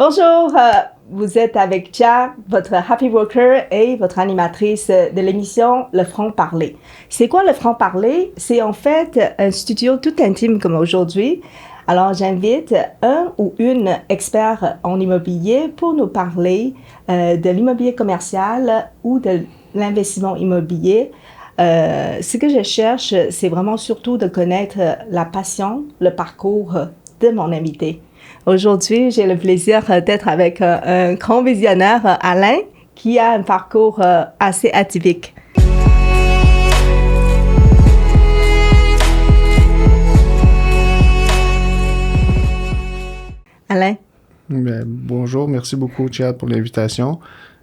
Bonjour, vous êtes avec Chia, votre happy worker et votre animatrice de l'émission Le Franc-Parler. C'est quoi le Franc-Parler? C'est en fait un studio tout intime comme aujourd'hui. Alors j'invite un ou une expert en immobilier pour nous parler de l'immobilier commercial ou de l'investissement immobilier. Ce que je cherche, c'est vraiment surtout de connaître la passion, le parcours de mon invité. Aujourd'hui, j'ai le plaisir d'être avec un grand visionnaire, Alain, qui a un parcours assez atypique. Alain. Bien, bonjour, merci beaucoup, Chia, pour l'invitation.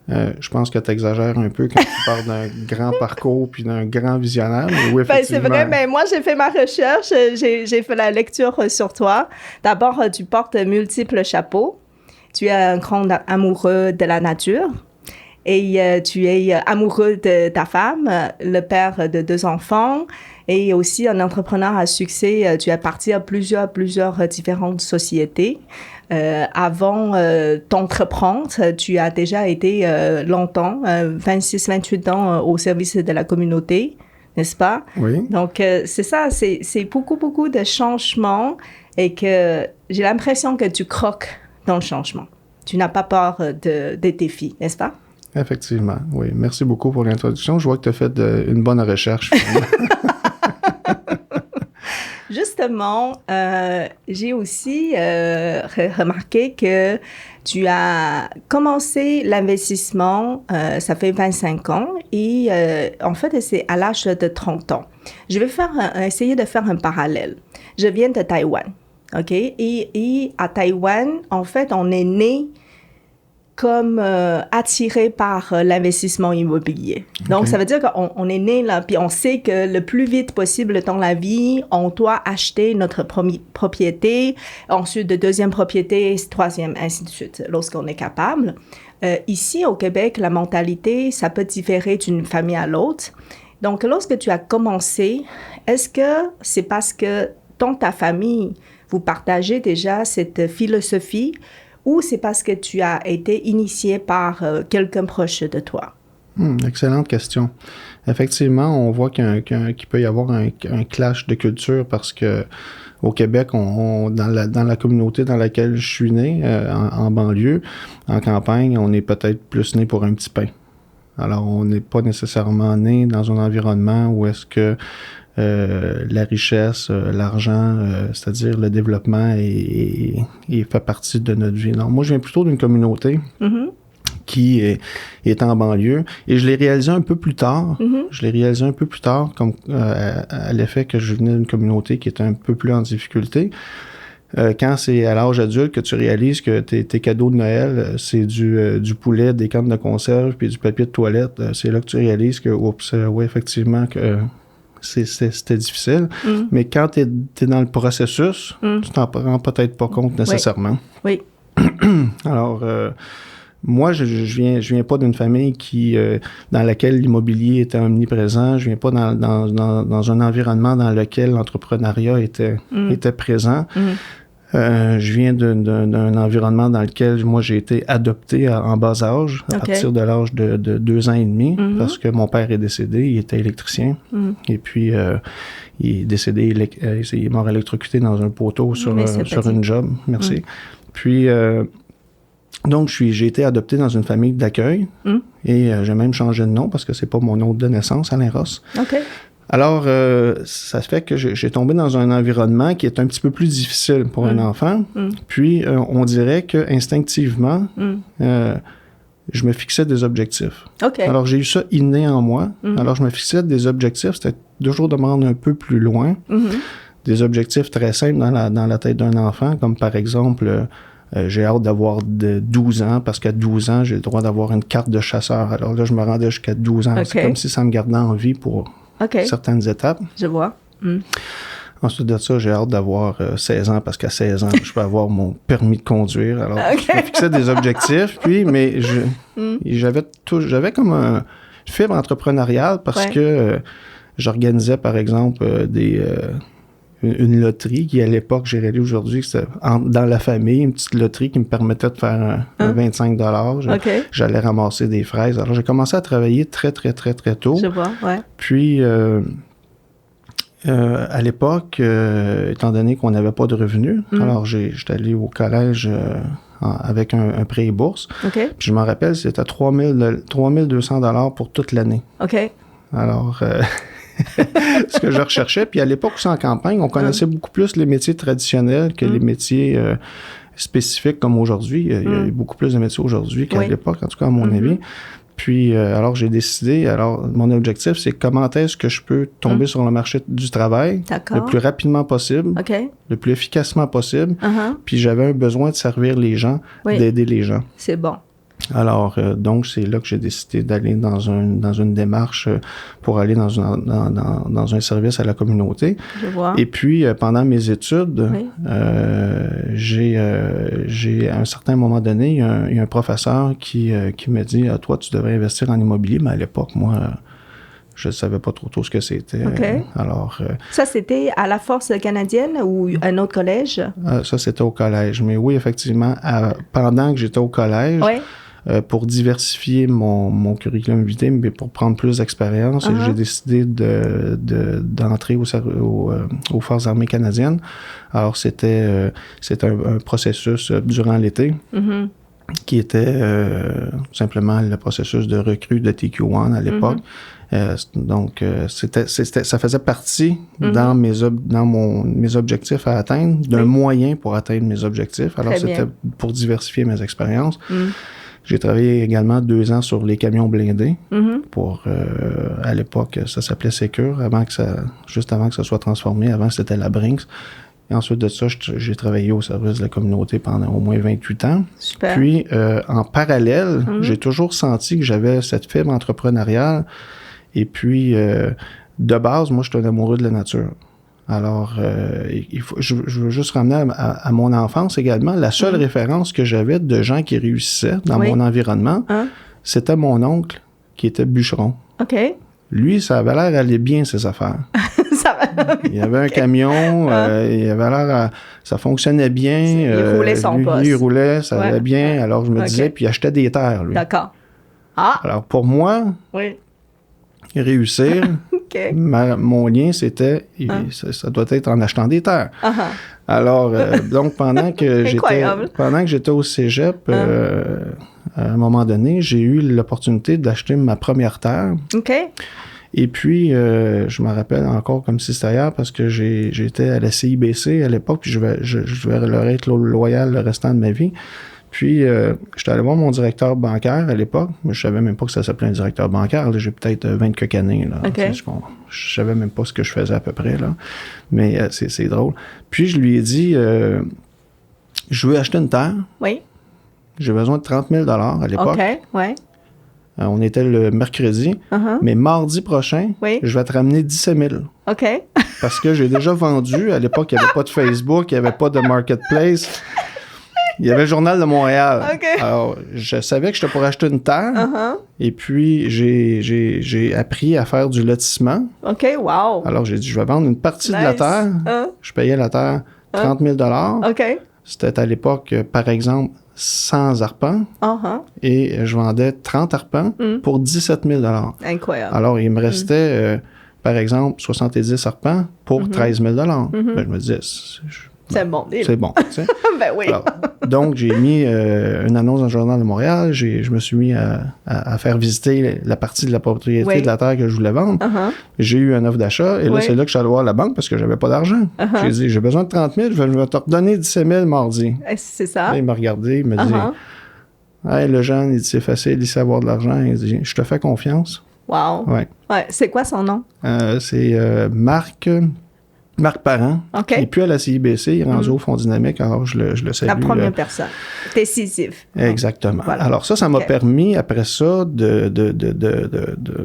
Je pense que tu exagères un peu quand tu parles d'un grand parcours puis d'un grand visionnaire. Mais oui, effectivement. C'est vrai, mais moi, j'ai fait ma recherche, j'ai fait la lecture sur toi. D'abord, tu portes multiples chapeaux. Tu es un grand amoureux de la nature et tu es amoureux de ta femme, le père de 2 enfants et aussi un entrepreneur à succès. Tu es parti à plusieurs différentes sociétés. Avant d'entreprendre, tu as déjà été longtemps, 26-28 ans au service de la communauté, n'est-ce pas? Oui. Donc, c'est ça, c'est beaucoup de changements et que j'ai l'impression que tu croques dans le changement. Tu n'as pas peur des défis, n'est-ce pas? Effectivement, oui. Merci beaucoup pour l'introduction. Je vois que tu as fait une bonne recherche. Justement, j'ai aussi remarqué que tu as commencé l'investissement, ça fait 25 ans, et en fait, c'est à l'âge de 30 ans. Je vais essayer de faire un parallèle. Je viens de Taïwan, OK? Et à Taïwan, en fait, on est né comme attiré par l'investissement immobilier. Donc, okay. Ça veut dire qu'on est né là, puis on sait que le plus vite possible dans la vie, on doit acheter notre première propriété, ensuite de deuxième propriété, troisième, ainsi de suite, lorsqu'on est capable. Ici, au Québec, la mentalité, ça peut différer d'une famille à l'autre. Donc, lorsque tu as commencé, est-ce que c'est parce que dans ta famille, vous partagez déjà cette philosophie ou c'est parce que tu as été initié par quelqu'un proche de toi? Excellente question. Effectivement, on voit qu'il peut y avoir un clash de culture parce que au Québec, dans la communauté dans laquelle je suis né, en banlieue, en campagne, on est peut-être plus né pour un petit pain. Alors, on n'est pas nécessairement né dans un environnement où est-ce que la richesse, l'argent, c'est-à-dire le développement il fait partie de notre vie. Non, moi, je viens plutôt d'une communauté qui est en banlieue et je l'ai réalisé un peu plus tard. Je l'ai réalisé un peu plus tard comme à l'effet que je venais d'une communauté qui était un peu plus en difficulté. Quand c'est à l'âge adulte que tu réalises que tes cadeaux de Noël, c'est du poulet, des cannes de conserve puis du papier de toilette, c'est là que tu réalises que, oui, effectivement, que c'était difficile. Mais quand tu es dans le processus, tu t'en rends peut-être pas compte nécessairement. Oui. Alors, moi, je viens pas d'une famille dans laquelle l'immobilier était omniprésent. Je viens pas dans un environnement dans lequel l'entrepreneuriat était présent. Je viens d'un environnement dans lequel moi j'ai été adopté en bas âge, à partir de l'âge de 2 ans et demi, parce que mon père est décédé, il était électricien, et puis il est décédé, il est mort électrocuté dans un poteau sur une job, merci. Puis donc j'ai été adopté dans une famille d'accueil, et j'ai même changé de nom parce que c'est pas mon nom de naissance, Alain Ross. OK. Alors, ça fait que j'ai tombé dans un environnement qui est un petit peu plus difficile pour un enfant. Puis, on dirait que instinctivement, je me fixais des objectifs. Okay. Alors, j'ai eu ça inné en moi. Alors, je me fixais des objectifs. C'était toujours de me rendre un peu plus loin. Des objectifs très simples dans la tête d'un enfant, comme par exemple... j'ai hâte d'avoir 12 ans parce qu'à 12 ans, j'ai le droit d'avoir une carte de chasseur. Alors là, je me rendais jusqu'à 12 ans. Okay. C'est comme si ça me gardait en vie pour certaines étapes. Je vois. Ensuite de ça, j'ai hâte d'avoir 16 ans parce qu'à 16 ans, je peux avoir mon permis de conduire. Alors, je me fixais des objectifs, mais j'avais comme une fibre entrepreneuriale parce que j'organisais, par exemple, une loterie qui, à l'époque, j'ai réalisé aujourd'hui, c'était dans la famille, une petite loterie qui me permettait de faire un 25 $. OK. J'allais ramasser des fraises. Alors, j'ai commencé à travailler très, très, très, très tôt. Je vois, ouais. Puis, à l'époque, étant donné qu'on n'avait pas de revenus, alors j'étais allé au collège avec un prêt et bourse. OK. Puis je m'en rappelle, c'était 3 200 $ pour toute l'année. OK. Alors, ce que je recherchais. Puis à l'époque, aussi en campagne, on connaissait beaucoup plus les métiers traditionnels que les métiers spécifiques comme aujourd'hui. Il y a beaucoup plus de métiers aujourd'hui qu'à l'époque, en tout cas à mon avis. Puis, alors, j'ai décidé, mon objectif, c'est comment est-ce que je peux tomber sur le marché du travail le plus rapidement possible, le plus efficacement possible. Puis, j'avais un besoin de servir les gens, d'aider les gens. C'est bon. Alors, donc, c'est là que j'ai décidé d'aller dans une démarche pour aller dans un service à la communauté. Je vois. Et puis, pendant mes études, j'ai à un certain moment donné, il y a un professeur qui me dit « Toi, tu devrais investir en immobilier. » Mais à l'époque, moi, je ne savais pas trop ce que c'était. Alors, ça, c'était à la Force canadienne ou un autre collège? Ça, c'était au collège. Mais oui, effectivement, pendant que j'étais au collège, pour diversifier mon curriculum vitae, mais pour prendre plus d'expérience, j'ai décidé d'entrer aux Forces armées canadiennes. Alors, c'était un processus durant l'été qui était simplement le processus de recrue de TQ1 à l'époque. Donc, ça faisait partie dans mes objectifs à atteindre, d'un moyen pour atteindre mes objectifs. Alors, c'était pour diversifier mes expériences. J'ai travaillé également 2 ans sur les camions blindés pour, à l'époque, ça s'appelait Secure, juste avant que ça soit transformé. Avant, c'était la Brinks. Et ensuite de ça, j'ai travaillé au service de la communauté pendant au moins 28 ans. Super. Puis, en parallèle, j'ai toujours senti que j'avais cette fibre entrepreneuriale. Et puis, de base, moi, je suis un amoureux de la nature. Alors, je veux juste ramener à mon enfance également. La seule référence que j'avais de gens qui réussissaient dans mon environnement, c'était mon oncle qui était bûcheron. OK. Lui, ça avait l'air d'aller bien, ses affaires. Il y avait un camion, il avait l'air ça fonctionnait bien. Il roulait son poste. Lui, il roulait, ça allait bien. Alors, je me disais, puis il achetait des terres, lui. D'accord. Alors, pour moi, réussir, mon lien, c'était, ça doit être en achetant des terres. Alors, donc, pendant que j'étais au cégep, à un moment donné, j'ai eu l'opportunité d'acheter ma première terre. OK. Et puis, je me rappelle encore comme si c'était hier parce que j'étais à la CIBC à l'époque, puis je vais leur être loyal le restant de ma vie. Puis, j'étais allé voir mon directeur bancaire à l'époque. Je savais même pas que ça s'appelait un directeur bancaire. Là, j'ai peut-être 20 quelques années. Là. Okay. Je savais même pas ce que je faisais à peu près. Là. Mais c'est drôle. Puis, je lui ai dit, je veux acheter une terre. Oui. J'ai besoin de 30 000 $ à l'époque. OK, ouais. On était le mercredi. Mais mardi prochain, je vais te ramener 17 000. OK. Parce que j'ai déjà vendu. À l'époque, il n'y avait pas de Facebook, il n'y avait pas de Marketplace. Il y avait le Journal de Montréal. Okay. Alors, je savais que j'étais pour acheter une terre. Et puis, j'ai appris à faire du lotissement. OK, wow. Alors, j'ai dit, je vais vendre une partie de la terre. Je payais la terre 30 000 $. OK. C'était à l'époque, par exemple, 100 arpents. Et je vendais 30 arpents pour 17 000 $. Incroyable. Alors, il me restait, par exemple, 70 arpents pour 13 000 $. Ben, je me disais... C'est un bon deal. C'est bon, tu sais. Ben oui. Alors, donc, j'ai mis une annonce dans le Journal de Montréal. Je me suis mis à faire visiter la partie de la propriété de la terre que je voulais vendre. J'ai eu une offre d'achat. Et là, c'est là que je suis allé voir la banque parce que j'avais pas d'argent. J'ai dit, j'ai besoin de 30 000. Je vais te redonner 17 000 mardi. C'est ça. Là, il m'a regardé. Il m'a dit, hey, le jeune, il dit, c'est facile, il sait avoir de l'argent. Il dit, je te fais confiance. Wow. Ouais. C'est quoi son nom? C'est Marc Parent, OK. qui n'est plus à la CIBC, il est rendu au Fonds dynamique, alors je le salue. La première personne. Décisif. Exactement. Voilà. Alors ça m'a permis, après ça,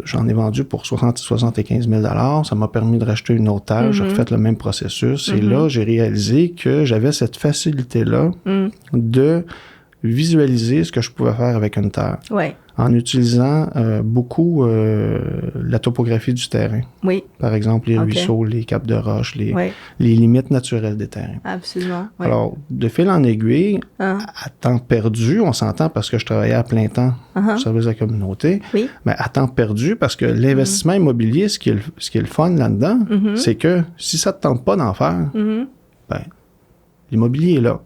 j'en ai vendu pour 75 000 $. Ça m'a permis de racheter une autre terre. J'ai refait le même processus. Et là, j'ai réalisé que j'avais cette facilité-là de visualiser ce que je pouvais faire avec une terre. Ouais. en utilisant beaucoup la topographie du terrain. Oui. Par exemple, les ruisseaux, les caps de roche, les Oui. limites naturelles des terrains. Absolument. Oui. Alors, de fil en aiguille, à temps perdu, on s'entend parce que je travaillais à plein temps au service de la communauté, Oui. mais à temps perdu parce que l'investissement immobilier, ce qui est le fun là-dedans, c'est que si ça ne te tente pas d'en faire, ben, l'immobilier est là.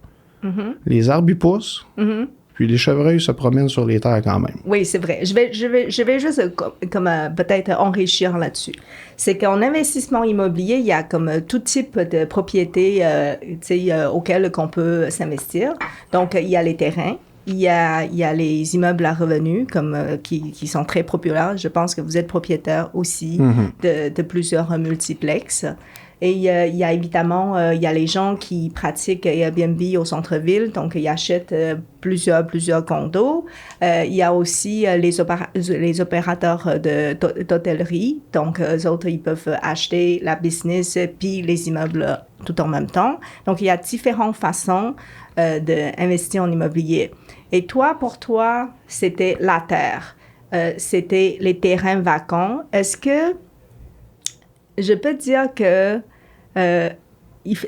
Les arbres, ils poussent. Puis les chevreuils se promènent sur les terres quand même. Oui, c'est vrai. Je vais juste comme peut-être enrichir là-dessus. C'est qu'en investissement immobilier, il y a comme tout type de propriétés auxquelles on peut s'investir. Donc, il y a les terrains. Il y a les immeubles à revenus qui sont très populaires. Je pense que vous êtes propriétaire aussi de plusieurs multiplexes. Et il y a évidemment, il y a les gens qui pratiquent Airbnb au centre-ville, donc ils achètent plusieurs condos. Il y a aussi les opérateurs d'hôtellerie, donc eux autres, ils peuvent acheter la business puis les immeubles tout en même temps. Donc, il y a différentes façons d'investir en immobilier. Et pour toi, c'était la terre, c'était les terrains vacants. Est-ce que je peux dire que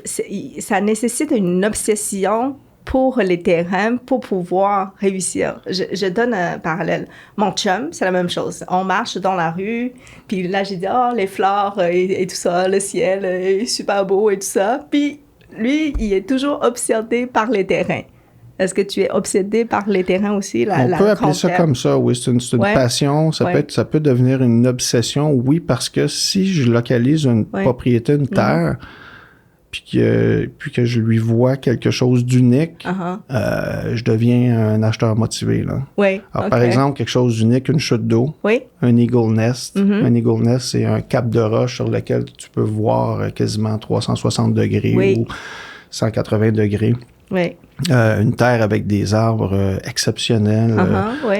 ça nécessite une obsession pour les terrains pour pouvoir réussir. Je donne un parallèle. Mon chum, c'est la même chose. On marche dans la rue, puis là, j'ai dit, les fleurs et tout ça, le ciel est super beau et tout ça. Puis lui, il est toujours obsédé par les terrains. Est-ce que tu es obsédé par les terrains aussi? On peut appeler ça comme ça, oui. C'est une passion. Ça peut devenir une obsession, oui, parce que si je localise une propriété, une terre, puis que je lui vois quelque chose d'unique, je deviens un acheteur motivé, là. Oui. Alors, par exemple, quelque chose d'unique, une chute d'eau, un Eagle Nest. Un Eagle Nest, c'est un cap de roche sur lequel tu peux voir quasiment 360 degrés ou 180 degrés. Oui. Une terre avec des arbres exceptionnels,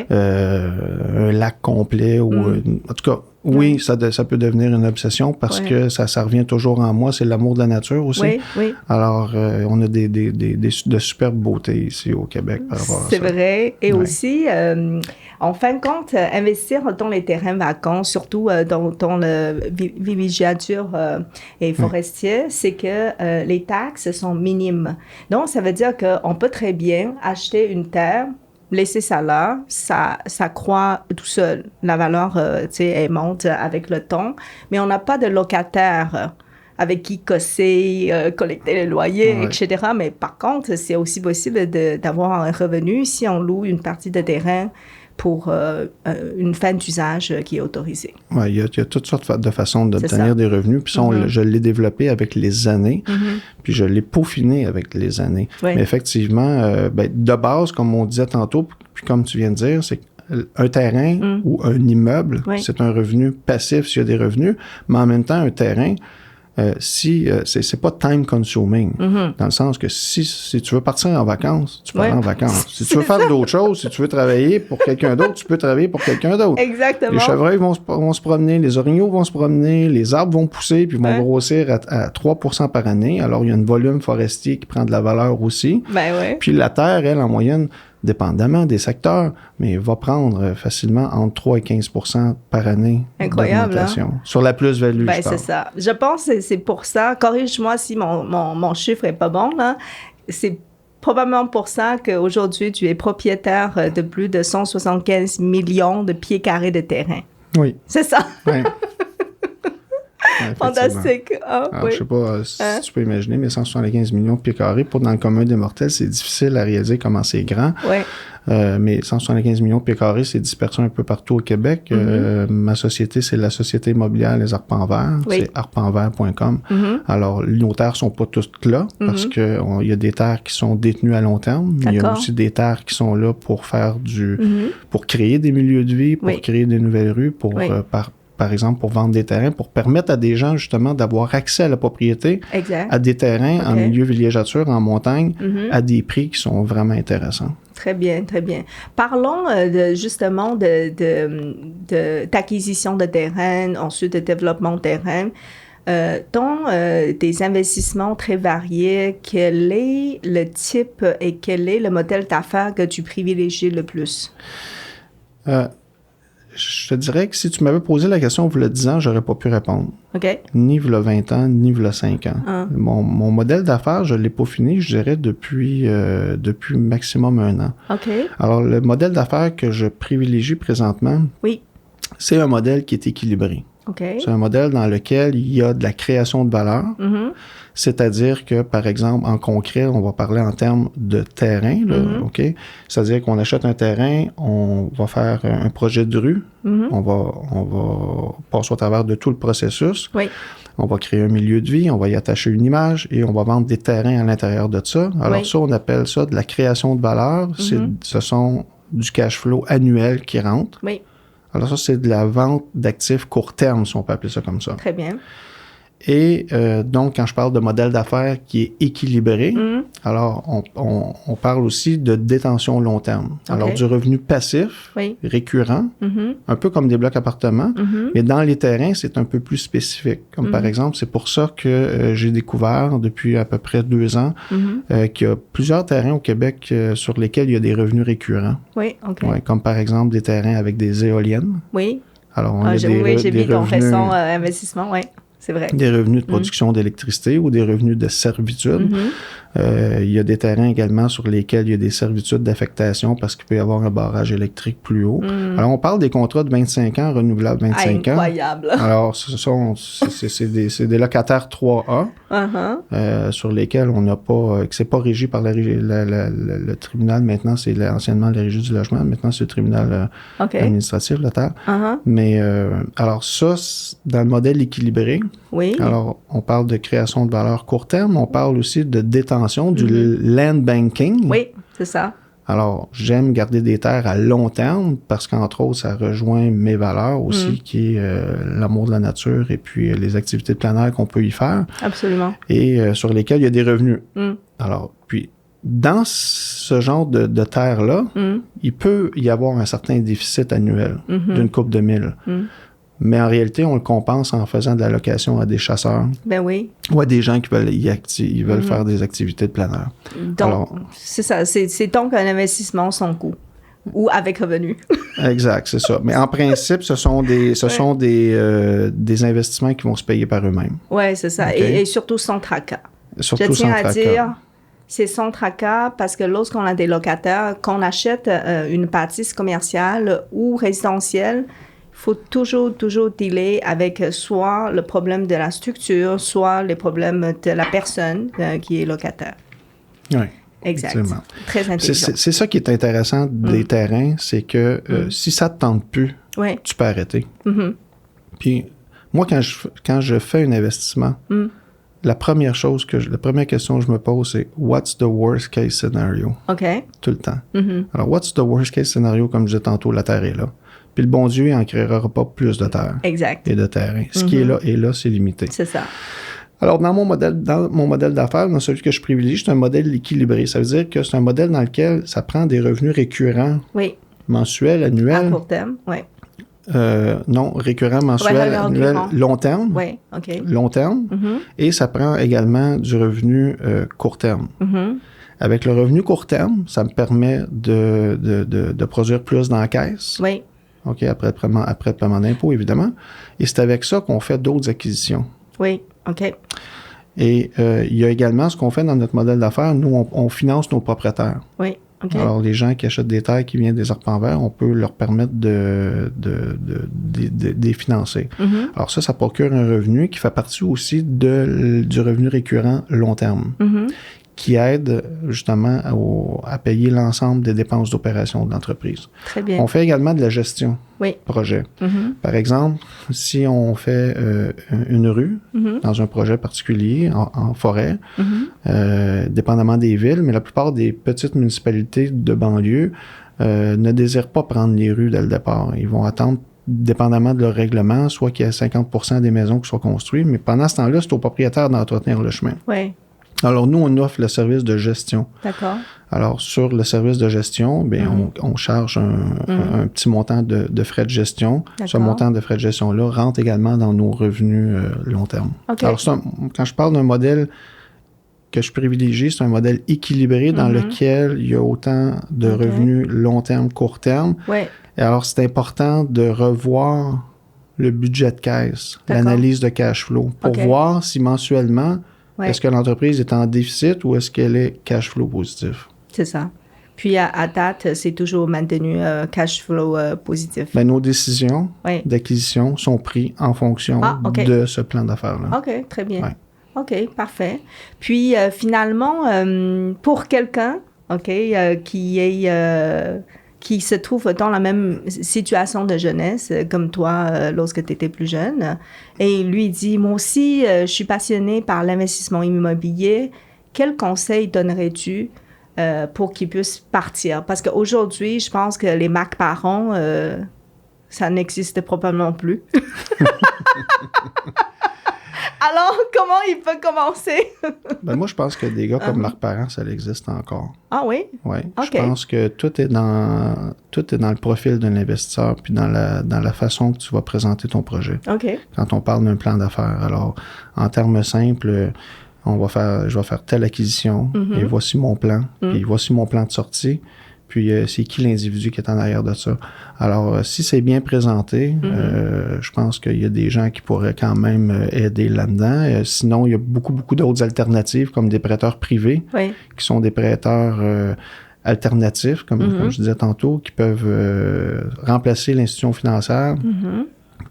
un lac complet, ou en tout cas, oui, ça peut devenir une obsession parce que ça revient toujours en moi, c'est l'amour de la nature aussi. Oui, oui. Alors, on a de superbes beautés ici au Québec par rapport à ça. C'est vrai. Et aussi, en fin de compte, investir dans les terrains vacants, surtout dans le villégiature et forestier, c'est que les taxes sont minimes. Donc, ça veut dire qu'on peut très bien acheter une terre, laisser ça là, ça croît tout seul. La valeur, elle monte avec le temps, mais on n'a pas de locataire avec qui cosser, collecter les loyers, etc. Mais par contre, c'est aussi possible d'avoir un revenu si on loue une partie de terrain pour une fin d'usage qui est autorisée. Oui, il y a toutes sortes de façons d'obtenir des revenus. Puis ça, je l'ai développé avec les années, puis je l'ai peaufiné avec les années. Oui. Mais effectivement, de base, comme on disait tantôt, puis comme tu viens de dire, c'est un terrain ou un immeuble, c'est un revenu passif s'il y a des revenus, mais en même temps, un terrain, c'est pas time consuming, dans le sens que si tu veux partir en vacances, tu pars en vacances. Si tu veux faire d'autres choses, si tu veux travailler pour quelqu'un d'autre, tu peux travailler pour quelqu'un d'autre. Exactement. Les chevreuils vont se promener, les orignaux vont se promener, les arbres vont pousser puis vont grossir à 3% par année. Alors, il y a un volume forestier qui prend de la valeur aussi. Puis la terre, elle, en moyenne, dépendamment des secteurs, mais va prendre facilement entre 3 et 15% par année d'augmentation. Sur la plus-value, je c'est ça. Je pense que c'est pour ça, corrige-moi si mon chiffre est pas bon, là, c'est probablement pour ça qu'aujourd'hui, tu es propriétaire de plus de 175 millions de pieds carrés de terrain. Oui. C'est ça? Oui. Fantastique. Alors, je sais pas si tu peux imaginer, mais 175 millions de pieds carrés, pour dans le commun des mortels, c'est difficile à réaliser comment c'est grand. Oui. Mais 175 millions de pieds carrés, c'est dispersé un peu partout au Québec. Ma société, c'est la Société immobilière Les Arpents Verts. Oui. C'est arpentvert.com. Alors, nos terres sont pas toutes là, parce que il y a des terres qui sont détenues à long terme. Mais il y a aussi des terres qui sont là pour faire pour créer des milieux de vie, pour créer des nouvelles rues, par exemple, pour vendre des terrains, pour permettre à des gens, justement, d'avoir accès à la propriété, à des terrains en milieu villégiature, en montagne, à des prix qui sont vraiment intéressants. Très bien, très bien. Parlons justement d'acquisition de terrain, ensuite de développement de terrain. Dans des investissements très variés, quel est le type et quel est le modèle d'affaires que tu privilégies le plus? Je te dirais que si tu m'avais posé la question il y a 10 ans, j'aurais pas pu répondre. OK. Ni il y a 20 ans, ni il y a 5 ans. Mon modèle d'affaires, je l'ai peaufiné, je dirais, depuis maximum 1 an. OK. Alors, le modèle d'affaires que je privilégie présentement, Oui. c'est un modèle qui est équilibré. OK. C'est un modèle dans lequel il y a de la création de valeur. Mm-hmm. C'est-à-dire que, par exemple, en concret, on va parler en termes de terrain, là, OK? C'est-à-dire qu'on achète un terrain, on va faire un projet de rue, on va passer au travers de tout le processus, Oui. on va créer un milieu de vie, on va y attacher une image et on va vendre des terrains à l'intérieur de ça. Alors ça, on appelle ça de la création de valeur. Ce sont du cash flow annuel qui rentre. Oui. Alors ça, c'est de la vente d'actifs court terme, si on peut appeler ça comme ça. Très bien. Et donc, quand je parle de modèle d'affaires qui est équilibré, alors on parle aussi de détention long terme. Alors, du revenu passif, récurrent, un peu comme des blocs appartements, mais dans les terrains, c'est un peu plus spécifique. Comme par exemple, c'est pour ça que j'ai découvert depuis à peu près 2 ans qu'il y a plusieurs terrains au Québec sur lesquels il y a des revenus récurrents. Oui, OK. Ouais, comme par exemple des terrains avec des éoliennes. Oui. Alors, on a j'ai vu ton récent investissement, oui. C'est vrai. Des revenus de production d'électricité ou des revenus de servitude. Il y a des terrains également sur lesquels il y a des servitudes d'affectation parce qu'il peut y avoir un barrage électrique plus haut. Alors, on parle des contrats de 25 ans, renouvelables 25 ans. Incroyable. Alors, c'est des locataires 3A sur lesquels on n'a pas... que c'est pas régi par le tribunal. Maintenant, c'est anciennement la Régie du logement. Maintenant, c'est le tribunal administratif, la terre. Mais, alors ça, dans le modèle équilibré, alors, on parle de création de valeur court terme, on parle aussi de détention, du land banking. Oui, c'est ça. Alors, j'aime garder des terres à long terme parce qu'entre autres, ça rejoint mes valeurs aussi, qui est l'amour de la nature et puis les activités de plein air qu'on peut y faire. Absolument. Et sur lesquelles il y a des revenus. Alors, puis, dans ce genre de terres-là, il peut y avoir un certain déficit annuel d'une couple de mille. Mais en réalité, on le compense en faisant de la location à des chasseurs. Ben oui. Ou à des gens qui veulent faire des activités de plein air. Donc, alors, c'est ça. C'est donc un investissement sans coût. Ou avec revenu. Exact, c'est ça. Mais en principe, ce sont des investissements qui vont se payer par eux-mêmes. Oui, c'est ça. Okay. Et surtout sans tracas. Surtout Je tiens sans à tracas. dire, c'est sans tracas parce que lorsqu'on a des locataires, qu'on achète une bâtisse commerciale ou résidentielle, il faut toujours dealer avec soit le problème de la structure, soit les problèmes de la personne qui est locataire. Oui. Exact. Très intelligent. C'est ça qui est intéressant des terrains, c'est que si ça ne te tente plus, tu peux arrêter. Puis moi, quand je fais un investissement, la première question que je me pose, c'est « What's the worst case scenario? » OK. Tout le temps. Alors, « What's the worst case scenario? » Comme je disais tantôt, la terre est là. Puis le bon Dieu, il n'en créera pas plus de terre. Exact. Et de terrain. Ce qui est là, c'est limité. C'est ça. Alors, dans mon modèle d'affaires, dans celui que je privilégie, c'est un modèle équilibré. Ça veut dire que c'est un modèle dans lequel ça prend des revenus récurrents, mensuels, annuels. À court terme, oui. Non, récurrent, mensuel, annuel, long terme. Oui, OK. Long terme. Et ça prend également du revenu court terme. Avec le revenu court terme, ça me permet de produire plus dans la caisse. Oui. OK, après le paiement d'impôt, évidemment. Et c'est avec ça qu'on fait d'autres acquisitions. Oui, OK. Et il y a également ce qu'on fait dans notre modèle d'affaires. Nous, on finance nos propriétaires. Oui, OK. Alors, les gens qui achètent des terres qui viennent des arpents verts, on peut leur permettre de les financer. Alors ça procure un revenu qui fait partie aussi du revenu récurrent long terme, qui aide justement à payer l'ensemble des dépenses d'opération de l'entreprise. Très bien. On fait également de la gestion projet. Par exemple, si on fait une rue dans un projet particulier, en forêt, dépendamment des villes, mais la plupart des petites municipalités de banlieue ne désirent pas prendre les rues dès le départ. Ils vont attendre, dépendamment de leur règlement, soit qu'il y a 50% des maisons qui soient construites, mais pendant ce temps-là, c'est au propriétaire d'entretenir le chemin. Oui. Alors, nous, on offre le service de gestion. D'accord. Alors, sur le service de gestion, bien, on charge un petit montant de frais de gestion. Ce montant de frais de gestion-là rentre également dans nos revenus long terme. Okay. Alors, quand je parle d'un modèle que je privilégie, c'est un modèle équilibré dans lequel il y a autant de revenus long terme, court terme. Ouais. Et alors, c'est important de revoir le budget de caisse, D'accord. l'analyse de cash flow, pour voir si mensuellement, est-ce que l'entreprise est en déficit ou est-ce qu'elle est cash flow positif. C'est ça. Puis, à date, c'est toujours maintenu cash flow positif. Ben, nos décisions d'acquisition sont prises en fonction de ce plan d'affaires-là. OK, très bien. Ouais. OK, parfait. Puis, finalement, pour quelqu'un qui se trouve dans la même situation de jeunesse comme toi lorsque tu étais plus jeune, et lui dit, moi aussi, je suis passionné par l'investissement immobilier, quel conseil donnerais-tu pour qu'il puisse partir? Parce qu'aujourd'hui, je pense que les MacParents, ça n'existe probablement plus. Alors, comment il peut commencer? Ben moi, je pense que des gars comme leurs parents, ça existe encore. Ah oui? Oui. Je pense que tout est dans le profil d'un investisseur puis dans la façon que tu vas présenter ton projet. OK. Quand on parle d'un plan d'affaires. Alors, en termes simples, je vais faire telle acquisition et voici mon plan. Puis voici mon plan de sortie. Puis, c'est qui l'individu qui est en arrière de ça? Alors, si c'est bien présenté, je pense qu'il y a des gens qui pourraient quand même aider là-dedans. Sinon, il y a beaucoup, beaucoup d'autres alternatives, comme des prêteurs privés, qui sont des prêteurs alternatifs, comme je disais tantôt, qui peuvent remplacer l'institution financière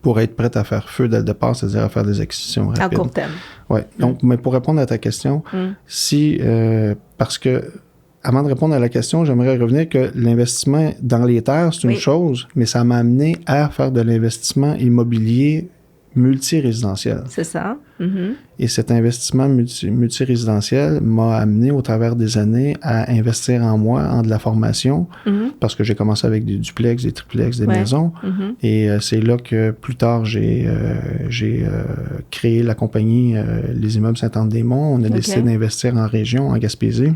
pour être prête à faire feu dès le départ, c'est-à-dire à faire des acquisitions rapides. À court terme. Oui. Donc, mais pour répondre à ta question, parce que avant de répondre à la question, j'aimerais revenir que l'investissement dans les terres, c'est une chose, mais ça m'a amené à faire de l'investissement immobilier multirésidentiel. C'est ça. Et cet investissement multirésidentiel m'a amené au travers des années à investir en moi, en de la formation, parce que j'ai commencé avec des duplex, des triplex, des maisons. Et c'est là que plus tard, j'ai créé la compagnie Les Immeubles Saint-Anne-des-Monts. On a décidé d'investir en région, en Gaspésie,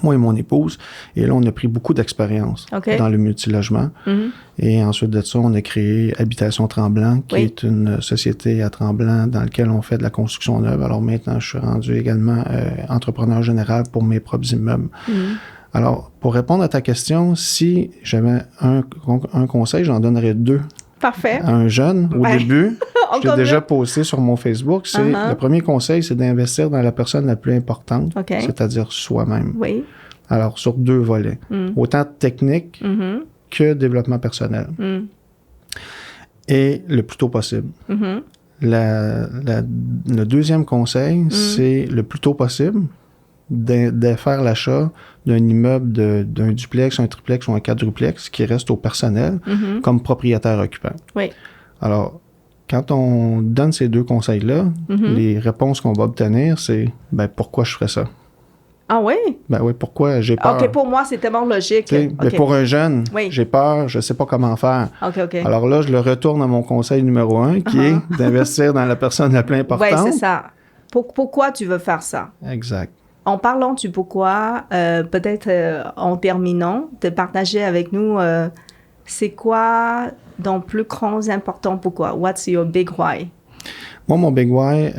moi et mon épouse. Et là, on a pris beaucoup d'expérience dans le multilogement. Et ensuite de ça, on a créé Habitation Tremblant, qui est une société à Tremblant dans laquelle on fait de la construction neuve. Alors maintenant, je suis rendu également entrepreneur général pour mes propres immeubles. Alors, pour répondre à ta question, si j'avais un conseil, j'en donnerais 2. Parfait. À un jeune, au début, je l'ai déjà posté sur mon Facebook. Le premier conseil, c'est d'investir dans la personne la plus importante, c'est-à-dire soi-même. Oui. Alors, sur 2 volets. Autant technique que développement personnel. Et le plus tôt possible. Le deuxième conseil, c'est le plus tôt possible de faire l'achat d'un immeuble, d'un duplex, un triplex ou un quadruplex qui reste au personnel comme propriétaire occupant. Oui. Alors, quand on donne ces 2 conseils-là, les réponses qu'on va obtenir, c'est « pourquoi je ferais ça? » Ah oui? Ben oui, pourquoi j'ai peur? OK, pour moi, c'est tellement logique. Mais pour un jeune, j'ai peur, je ne sais pas comment faire. OK. Alors là, je le retourne à mon conseil numéro 1, qui est d'investir dans la personne la plus importante. Oui, c'est ça. Pourquoi tu veux faire ça? Exact. En parlant du pourquoi, peut-être en terminant, de partager avec nous, c'est quoi ton plus grand important pourquoi? What's your big why? Moi, mon Big Why,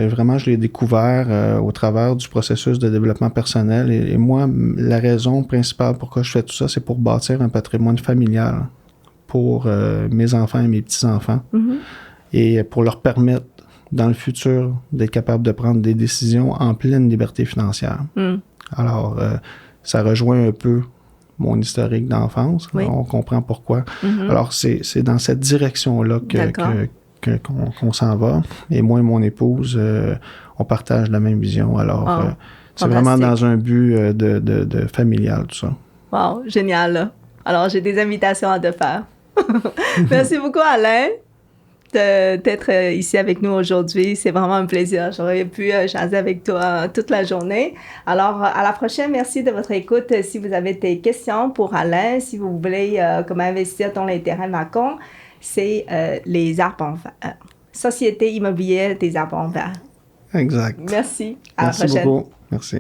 vraiment, je l'ai découvert au travers du processus de développement personnel. Et moi, la raison principale pourquoi je fais tout ça, c'est pour bâtir un patrimoine familial pour mes enfants et mes petits-enfants. Et pour leur permettre, dans le futur, d'être capable de prendre des décisions en pleine liberté financière. Alors, ça rejoint un peu mon historique d'enfance. On comprend pourquoi. Alors, c'est dans cette direction-là qu'on s'en va. Et moi et mon épouse, on partage la même vision. Alors, c'est vraiment dans un but de familial, tout ça. Wow, génial. Alors, j'ai des invitations à te faire. Merci beaucoup, Alain, d'être ici avec nous aujourd'hui. C'est vraiment un plaisir. J'aurais pu jaser avec toi toute la journée. Alors, à la prochaine. Merci de votre écoute. Si vous avez des questions pour Alain, si vous voulez comment investir dans les terrains vacants, c'est les arbres verts. Société immobilière des arbres verts. Exact. Merci. À la prochaine. Merci beaucoup. Merci.